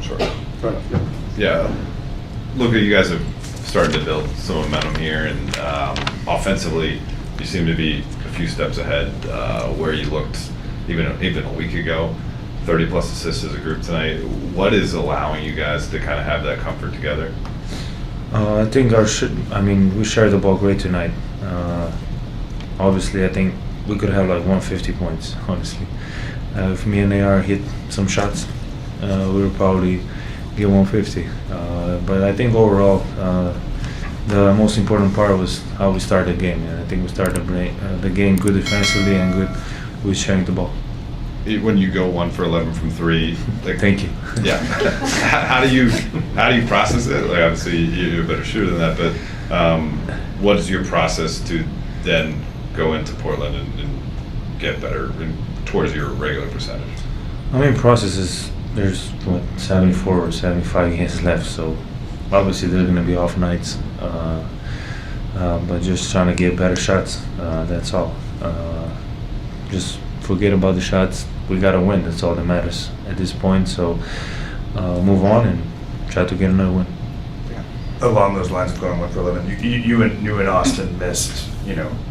Sure. Fair enough, yeah. Yeah. Luka, you guys have started to build some momentum here, and offensively, you seem to be a few steps ahead where you looked even a week ago. 30-plus assists as a group tonight. What is allowing you guys to kind of have that comfort together? I think we shared the ball great tonight. Obviously, I think we could have like 150 points, honestly. If me and AR hit some shots, we would probably get 150. But I think overall, the most important part was how we started the game. And I think we started the game good defensively and good with sharing the ball. When you go 1 for 11 from 3, like, thank you. Yeah. how do you process it? Like, obviously you're a better shooter than that, but what is your process to then go into Portland and get better towards your regular percentage? I mean, process is there's 74 or 75 games left, so obviously there's going to be off nights, but just trying to get better shots. That's all. Just forget about the shots. We got to win. That's all that matters at this point. So move on and try to get another win. Along those lines of going 1 for 11, you and Austin missed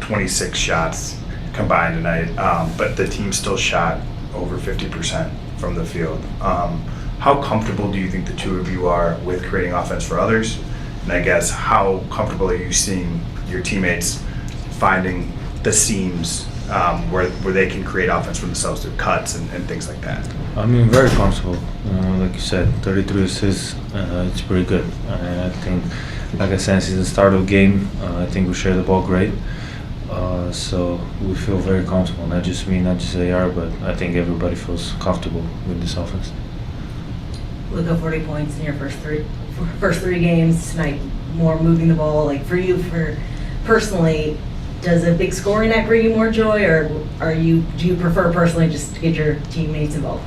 26 shots combined tonight, but the team still shot over 50% from the field. How comfortable do you think the two of you are with creating offense for others? And I guess how comfortable are you seeing your teammates finding the seams where they can create offense for themselves through cuts and things like that? I mean, very comfortable. Like you said, 33 assists, it's pretty good. And I think, like I said, since the start of the game, I think we share the ball great. So we feel very comfortable, not just me, not just AR, but I think everybody feels comfortable with this offense. Luka, 40 points in your first three games tonight, more moving the ball. Like for you, personally, does a big scoring night bring you more joy, or do you prefer personally just to get your teammates involved?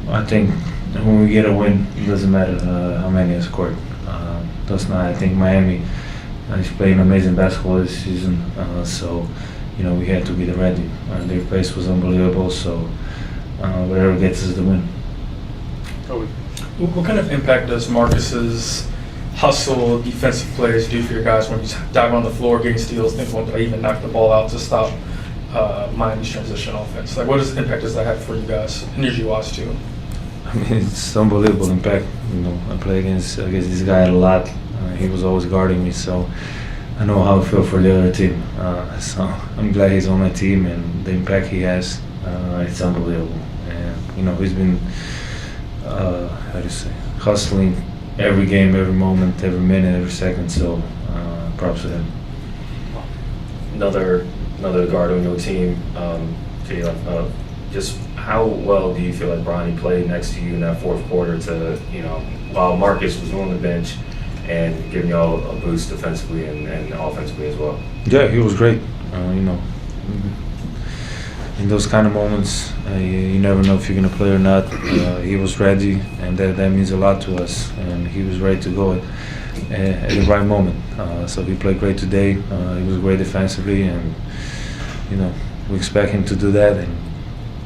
I think when we get a win, it doesn't matter how many I scored. I think Miami is playing amazing basketball this season, so we had to be ready. Their pace was unbelievable, so whatever gets us the win. What kind of impact does Marcus's hustle defensive plays do for your guys when you dive on the floor, getting steals, think won't even knock the ball out to stop Miami's transition offense? Like, what impact does that have for you guys? And usually watch too. I mean, it's unbelievable impact. I play against this guy a lot. He was always guarding me, so I know how I feel for the other team. So I'm glad he's on my team, and the impact he has, it's unbelievable. And he's been hustling every game, every moment, every minute, every second. So props to him. Another guard on your team, Jalen. Just how well do you feel like Bronny played next to you in that fourth quarter to, while Marcus was on the bench and giving y'all a boost defensively and offensively as well? Yeah, he was great. In those kind of moments, you never know if you're going to play or not. He was ready, and that means a lot to us. And he was ready to go at the right moment. So he played great today. He was great defensively, and we expect him to do that, and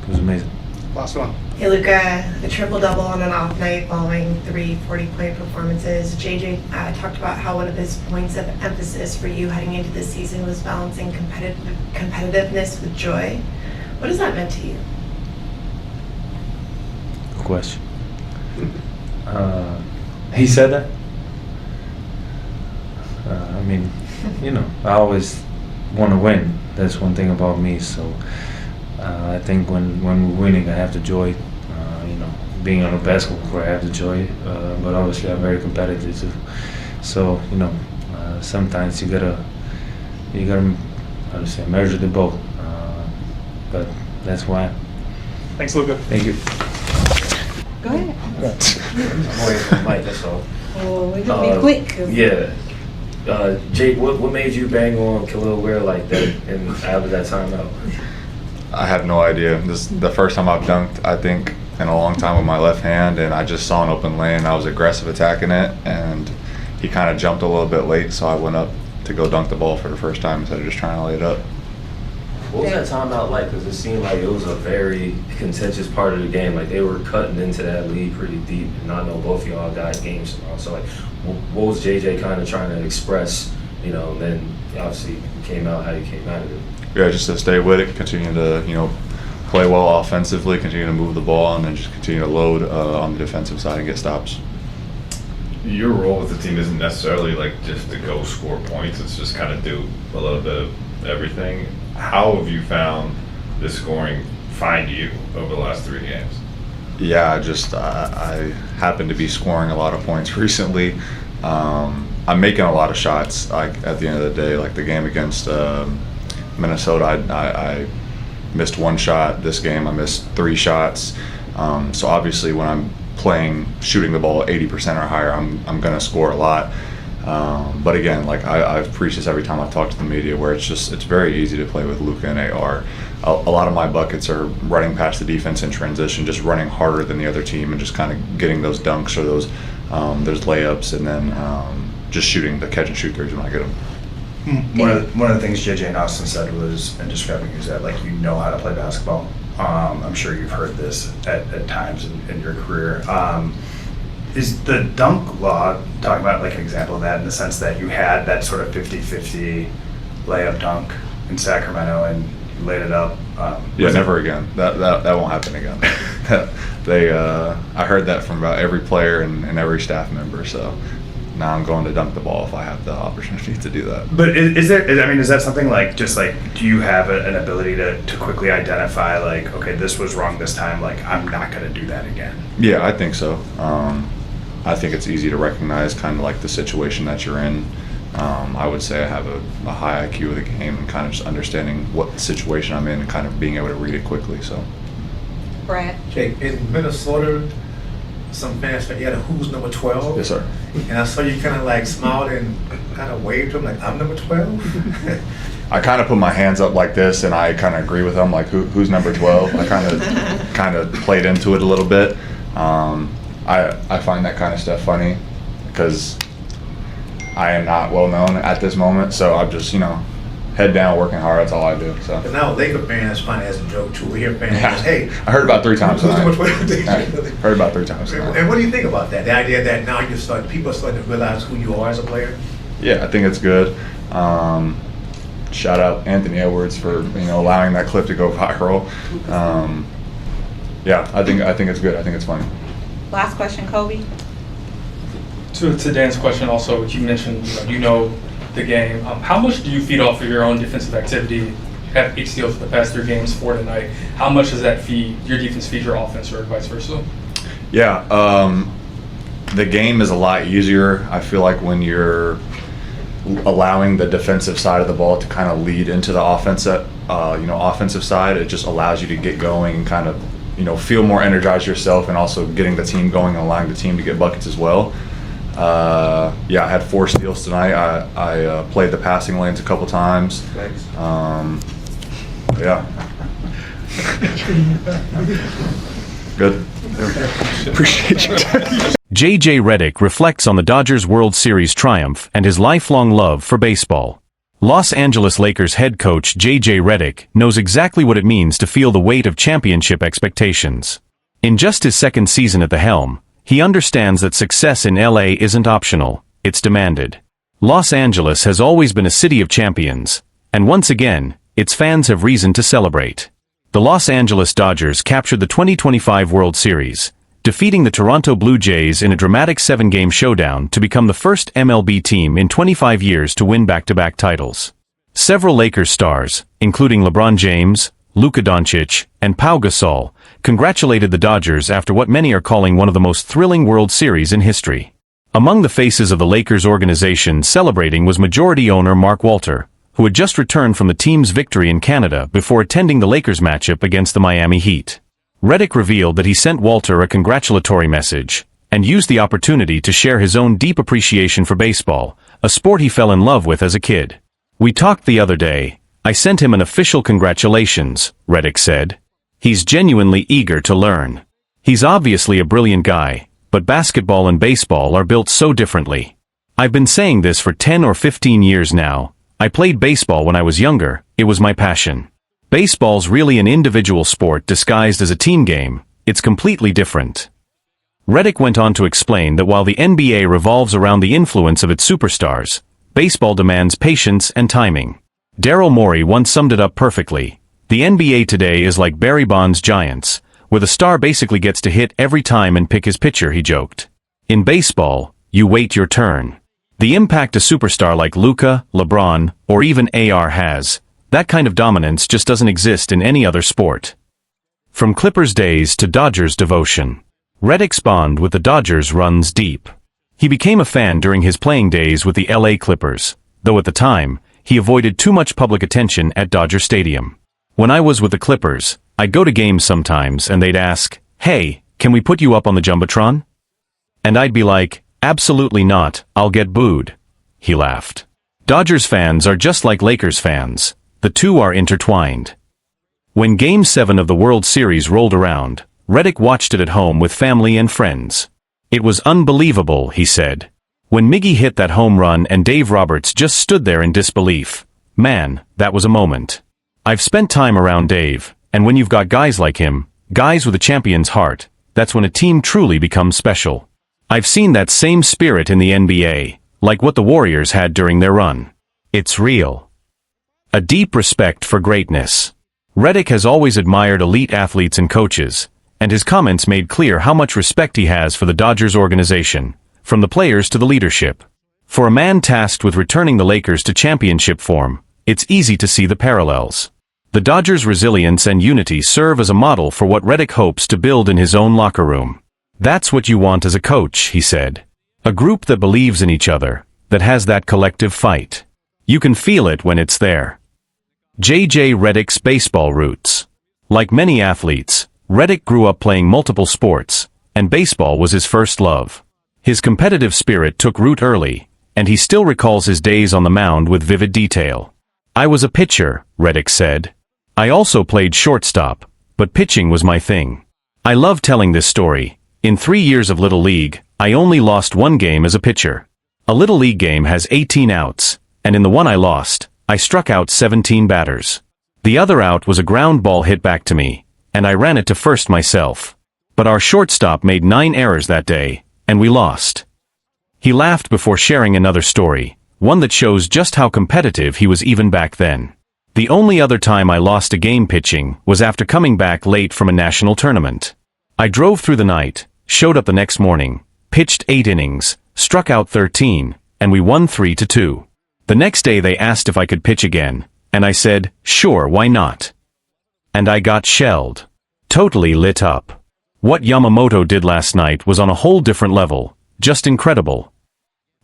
it was amazing. Last one. Hey Luka, a triple-double on an off night following 3 40-point performances. JJ talked about how one of his points of emphasis for you heading into this season was balancing competitiveness with joy. What has that meant to you? Good question. He said that? I always want to win. That's one thing about me. So I think when we're winning, I have the joy. Being on a basketball court, I have the joy. But obviously, I'm very competitive too. So sometimes you gotta measure the both. But that's why. Thanks, Luka. Thank you. Go ahead. I'm away from Mike, that's all. Oh, we gotta be quick. Yeah. Jake, what made you bang on Khalil Ware like that and out of that timeout? I have no idea. This is the first time I've dunked, I think, in a long time with my left hand, and I just saw an open lane. I was aggressive attacking it, and he kind of jumped a little bit late, so I went up to go dunk the ball for the first time instead of just trying to lay it up. What was that timeout like? Because it seemed like it was a very contentious part of the game. Like they were cutting into that lead pretty deep, and I know both of y'all got games tomorrow. So like, what was JJ kind of trying to express? You know, and then obviously you came out how you came out of it. Yeah, just to stay with it, continue to play well offensively, continue to move the ball, and then just continue to load on the defensive side and get stops. Your role with the team isn't necessarily like just to go score points. It's just kind of do a little bit of everything. How have you found the scoring find you over the last 3 games? Yeah, I happen to be scoring a lot of points recently. I'm making a lot of shots. Like at the end of the day, like the game against Minnesota, I missed 1 shot. This game, I missed 3 shots. So obviously, when I'm shooting the ball 80% or higher, I'm gonna score a lot. But again, like I've preached this every time I've talked to the media, where it's very easy to play with Luka and AR. A lot of my buckets are running past the defense in transition, just running harder than the other team, and just kind of getting those dunks or those layups, and then just shooting the catch and shoot threes when I get them. One of the things JJ and Austin said was, in describing you, is that like you know how to play basketball. I'm sure you've heard this at times in your career. Is the dunk law talking about like an example of that, in the sense that you had that sort of 50-50 layup dunk in Sacramento and you laid it up? Yeah, never again. That won't happen again. I heard that from about every player and every staff member. So now I'm going to dunk the ball if I have the opportunity to do that. But is that something like, just like, do you have an ability to quickly identify like, okay, this was wrong this time, like I'm not going to do that again? Yeah, I think so. I think it's easy to recognize kind of like the situation that you're in. I would say I have a high IQ of the game and kind of just understanding what situation I'm in and kind of being able to read it quickly. So, Bryant. Okay, in Minnesota, some fans said, yeah, who's number 12? yes, sir. And I saw you kind of like smiled and kind of waved to him like, I'm number 12? I kind of put my hands up like this, and I kind of agree with them, like who's number 12. I kind of played into it a little bit. I find that kind of stuff funny because I am not well known at this moment, so I'm just head down, working hard. That's all I do. So. But now Laker fans find it as a joke too. We hear fans say, hey, I heard about 3 times who's tonight. number 12? Heard about 3 times tonight. And what do you think about that? The idea that now people are starting to realize who you are as a player? Yeah, I think it's good. Shout out Anthony Edwards for allowing that clip to go viral. Yeah, I think it's good. I think it's funny. Last question, Kobe. To Dan's question also, you mentioned the game. How much do you feed off of your own defensive activity? You have 8 steals for the past 3 games, 4 tonight. How much does that feed your defense, feed your offense, or vice versa? Yeah, the game is a lot easier. I feel like when you're allowing the defensive side of the ball to kind of lead into the offensive side, it just allows you to get going and kind of feel more energized yourself, and also getting the team going and allowing the team to get buckets as well. Yeah, I had 4 steals tonight. I played the passing lanes a couple times. Thanks. Yeah. Good. Appreciate you. JJ Redick reflects on the Dodgers World Series triumph and his lifelong love for baseball. Los Angeles Lakers head coach JJ Redick knows exactly what it means to feel the weight of championship expectations. In just his 2nd season at the helm, he understands that success in LA isn't optional, it's demanded. Los Angeles has always been a city of champions, and once again, its fans have reason to celebrate. The Los Angeles Dodgers captured the 2025 World Series, defeating the Toronto Blue Jays in a dramatic 7-game showdown to become the first MLB team in 25 years to win back-to-back titles. Several Lakers stars, including LeBron James, Luka Dončić, and Pau Gasol, congratulated the Dodgers after what many are calling one of the most thrilling World Series in history. Among the faces of the Lakers organization celebrating was majority owner Mark Walter, who had just returned from the team's victory in Canada before attending the Lakers matchup against the Miami Heat. Redick revealed that he sent Walter a congratulatory message, and used the opportunity to share his own deep appreciation for baseball, a sport he fell in love with as a kid. "We talked the other day. I sent him an official congratulations," Redick said. "He's genuinely eager to learn. He's obviously a brilliant guy, but basketball and baseball are built so differently. I've been saying this for 10 or 15 years now. I played baseball when I was younger, it was my passion. Baseball's really an individual sport disguised as a team game. It's completely different. Redick went on to explain that while the NBA revolves around the influence of its superstars, baseball demands patience and timing. Daryl Morey once summed it up perfectly. The NBA today is like Barry Bonds' Giants, where the star basically gets to hit every time and pick his pitcher, he joked. In baseball, you wait your turn. The impact a superstar like Luka, LeBron, or even AR has, that kind of dominance just doesn't exist in any other sport. From Clippers days to Dodgers devotion, Redick's bond with the Dodgers runs deep. He became a fan during his playing days with the LA Clippers, though at the time, he avoided too much public attention at Dodger Stadium. When I was with the Clippers, I'd go to games sometimes and they'd ask, "Hey, can we put you up on the Jumbotron?" And I'd be like, "Absolutely not, I'll get booed." He laughed. Dodgers fans are just like Lakers fans. The two are intertwined. When Game 7 of the World Series rolled around, Redick watched it at home with family and friends. "It was unbelievable," he said. "When Miggy hit that home run and Dave Roberts just stood there in disbelief. Man, that was a moment." I've spent time around Dave, and when you've got guys like him, guys with a champion's heart, that's when a team truly becomes special. I've seen that same spirit in the NBA, like what the Warriors had during their run. It's real. A deep respect for greatness. Redick has always admired elite athletes and coaches, and his comments made clear how much respect he has for the Dodgers organization, from the players to the leadership. For a man tasked with returning the Lakers to championship form, it's easy to see the parallels. The Dodgers' resilience and unity serve as a model for what Redick hopes to build in his own locker room. "That's what you want as a coach," he said. "A group that believes in each other, that has that collective fight. You can feel it when it's there." J.J. Redick's baseball roots. Like many athletes, Redick grew up playing multiple sports, and baseball was his first love. His competitive spirit took root early, and he still recalls his days on the mound with vivid detail. "I was a pitcher," Redick said. "I also played shortstop, but pitching was my thing. I love telling this story. In 3 years of Little League, I only lost one game as a pitcher. A Little League game has 18 outs, and in the one I lost, I struck out 17 batters. The other out was a ground ball hit back to me, and I ran it to first myself. But our shortstop made 9 errors that day, and we lost." He laughed before sharing another story, one that shows just how competitive he was even back then. "The only other time I lost a game pitching was after coming back late from a national tournament. I drove through the night, showed up the next morning, pitched 8 innings, struck out 13, and we won 3-2. The next day they asked if I could pitch again, and I said, sure, why not? And I got shelled. Totally lit up. What Yamamoto did last night was on a whole different level, just incredible."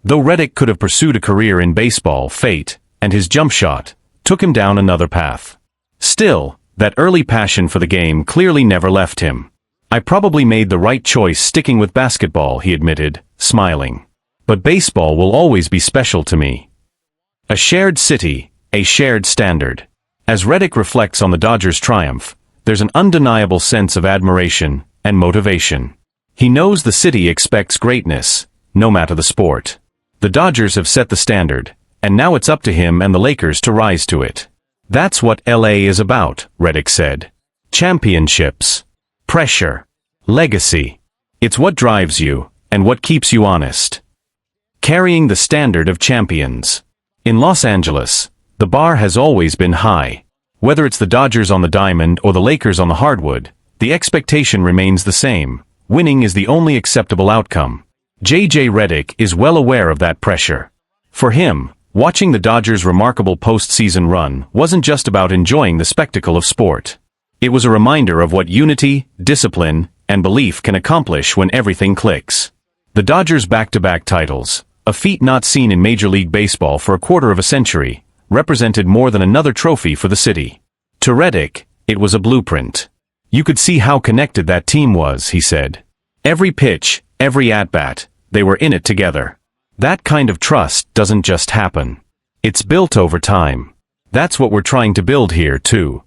Though Redick could have pursued a career in baseball, fate, and his jump shot, took him down another path. Still, that early passion for the game clearly never left him. "I probably made the right choice sticking with basketball," he admitted, smiling. "But baseball will always be special to me. A shared city, a shared standard." As Redick reflects on the Dodgers' triumph, there's an undeniable sense of admiration and motivation. He knows the city expects greatness, no matter the sport. The Dodgers have set the standard, and now it's up to him and the Lakers to rise to it. "That's what LA is about," Redick said. "Championships. Pressure. Legacy. It's what drives you, and what keeps you honest. Carrying the standard of champions." In Los Angeles, the bar has always been high. Whether it's the Dodgers on the diamond or the Lakers on the hardwood, the expectation remains the same. Winning is the only acceptable outcome. J.J. Redick is well aware of that pressure. For him, watching the Dodgers' remarkable postseason run wasn't just about enjoying the spectacle of sport. It was a reminder of what unity, discipline, and belief can accomplish when everything clicks. The Dodgers' back-to-back titles, a feat not seen in Major League Baseball for a quarter of a century, represented more than another trophy for the city. To Redick, it was a blueprint. "You could see how connected that team was," he said. "Every pitch, every at-bat, they were in it together. That kind of trust doesn't just happen. It's built over time. That's what we're trying to build here, too."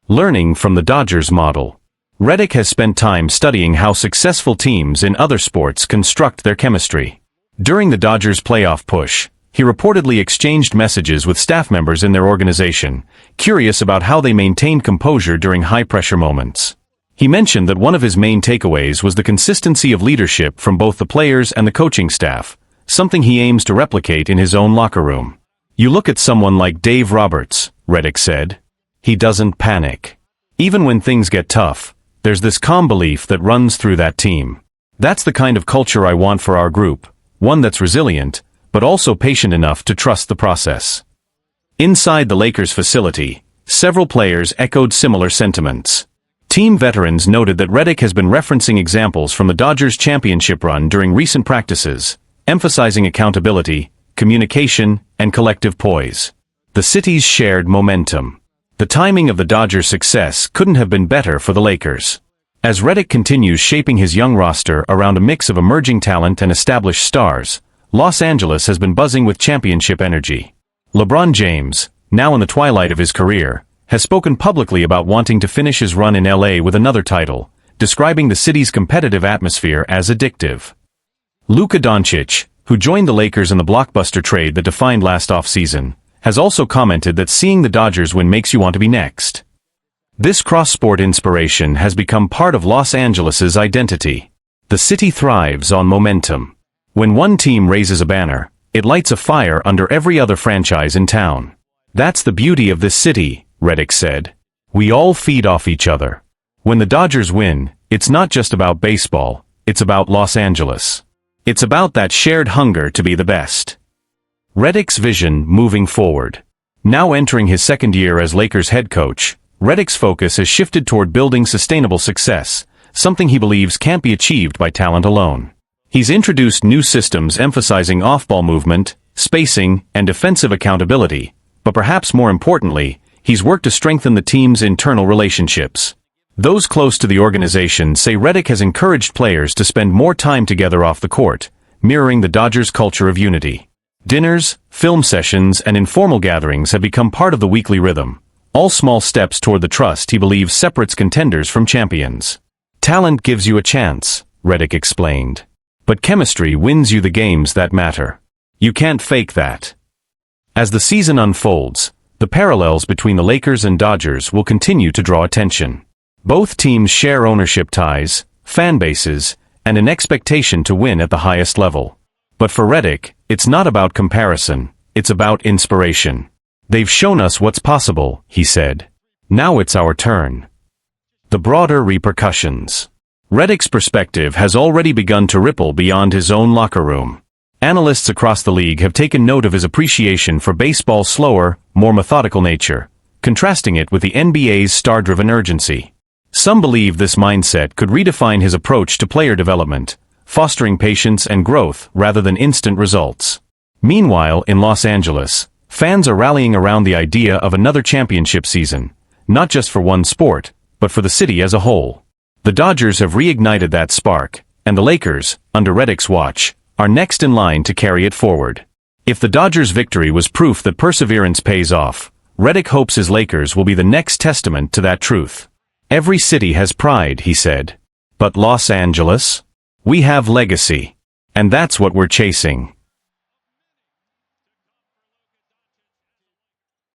Learning from the Dodgers model, Redick has spent time studying how successful teams in other sports construct their chemistry. During the Dodgers' playoff push, he reportedly exchanged messages with staff members in their organization, curious about how they maintained composure during high-pressure moments. He mentioned that one of his main takeaways was the consistency of leadership from both the players and the coaching staff, something he aims to replicate in his own locker room. "You look at someone like Dave Roberts," Redick said. "He doesn't panic. Even when things get tough, there's this calm belief that runs through that team. That's the kind of culture I want for our group, one that's resilient, but also patient enough to trust the process." Inside the Lakers facility, several players echoed similar sentiments. Team veterans noted that Redick has been referencing examples from the Dodgers' championship run during recent practices, emphasizing accountability, communication, and collective poise. The city's shared momentum. The timing of the Dodgers' success couldn't have been better for the Lakers. As Redick continues shaping his young roster around a mix of emerging talent and established stars, Los Angeles has been buzzing with championship energy. LeBron James, now in the twilight of his career, has spoken publicly about wanting to finish his run in LA with another title, describing the city's competitive atmosphere as addictive. Luka Dončić, who joined the Lakers in the blockbuster trade that defined last offseason, has also commented that seeing the Dodgers win makes you want to be next. This cross-sport inspiration has become part of Los Angeles's identity. The city thrives on momentum. When one team raises a banner, it lights a fire under every other franchise in town. "That's the beauty of this city," Redick said. "We all feed off each other. When the Dodgers win, it's not just about baseball, it's about Los Angeles. It's about that shared hunger to be the best." Redick's vision moving forward. Now entering his second year as Lakers head coach, Redick's focus has shifted toward building sustainable success, something he believes can't be achieved by talent alone. He's introduced new systems emphasizing off-ball movement, spacing, and defensive accountability, but perhaps more importantly, he's worked to strengthen the team's internal relationships. Those close to the organization say Redick has encouraged players to spend more time together off the court, mirroring the Dodgers' culture of unity. Dinners, film sessions, and informal gatherings have become part of the weekly rhythm, all small steps toward the trust he believes separates contenders from champions. "Talent gives you a chance," Redick explained. "But chemistry wins you the games that matter. You can't fake that." As the season unfolds, the parallels between the Lakers and Dodgers will continue to draw attention. Both teams share ownership ties, fan bases, and an expectation to win at the highest level. But for Redick, it's not about comparison, it's about inspiration. "They've shown us what's possible," he said. "Now it's our turn." The broader repercussions. Redick's perspective has already begun to ripple beyond his own locker room. Analysts across the league have taken note of his appreciation for baseball's slower, more methodical nature, contrasting it with the NBA's star-driven urgency. Some believe this mindset could redefine his approach to player development, fostering patience and growth rather than instant results. Meanwhile, in Los Angeles, fans are rallying around the idea of another championship season, not just for one sport, but for the city as a whole. The Dodgers have reignited that spark, and the Lakers, under Redick's watch, are next in line to carry it forward. If the Dodgers' victory was proof that perseverance pays off, Redick hopes his Lakers will be the next testament to that truth. "Every city has pride," he said. "But Los Angeles? We have legacy. And that's what we're chasing."